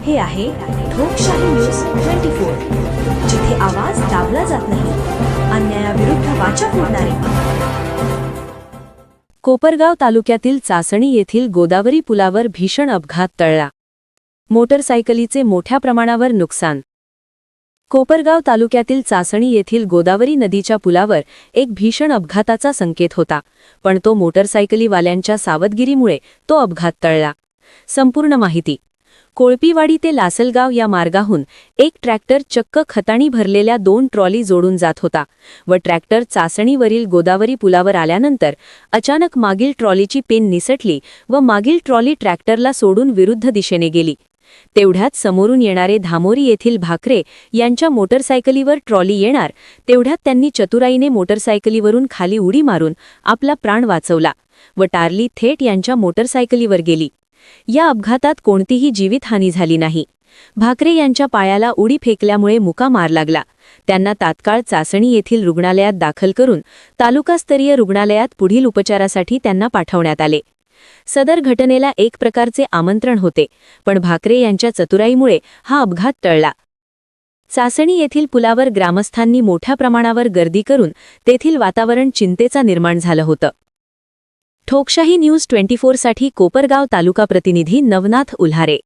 हे आहे ठोकशाही न्यूज 24, जिथे आवाज दाबला जात नाही, अन्यायाविरुद्ध वाचा फोडणारे। कोपरगाव तालुक्यातील चासणी येथील गोदावरी पुलावर भीषण अपघात टळला। मोटरसायकलीचे मोठ्या प्रमाणावर नुकसान। कोपरगाव तालुक्यातील चासणी येथील गोदावरी नदीच्या पुलावर एक भीषण अपघाताचा संकेत होता, पण तो मोटरसायकलीवाल्यांच्या सावधगिरीमुळे तो अपघात टळला। संपूर्ण माहिती: कोळपीवाडी ते लासलगाव या मार्गाहून एक ट्रॅक्टर चक्क खताणी भरलेल्या 2 ट्रॉली जोडून जात होता व ट्रॅक्टर चासणीवरील गोदावरी पुलावर आल्यानंतर अचानक मागील ट्रॉलीची पेन निसटली व मागील ट्रॉली ट्रॅक्टरला सोडून विरुद्ध दिशेने गेली। तेवढ्यात समोरून येणारे धामोरी येथील भाकरे यांच्या मोटरसायकलीवर ट्रॉली येणार तेवढ्यात त्यांनी चतुराईने मोटरसायकलीवरून खाली उडी मारून आपला प्राण वाचवला व टारली थेट यांच्या मोटरसायकलीवर गेली। या अपघातात कोणतीही जीवितहानी झाली नाही। भाकरे यांच्या पायाला उडी फेकल्यामुळे मुका मार लागला। त्यांना तात्काळ चासणी येथील रुग्णालयात दाखल करून तालुकास्तरीय रुग्णालयात पुढील उपचारासाठी त्यांना पाठवण्यात आले। सदर घटनेला एक प्रकारचे आमंत्रण होते, पण भाकरे यांच्या चतुराईमुळे हा अपघात टळला। चासणी येथील पुलावर ग्रामस्थांनी मोठ्या प्रमाणावर गर्दी करून तेथील वातावरण चिंतेचा निर्माण झालं होतं। ठोकशाही न्यूज 24 साठी कोपरगाव तालुका प्रतिनिधी नवनाथ उल्हारे।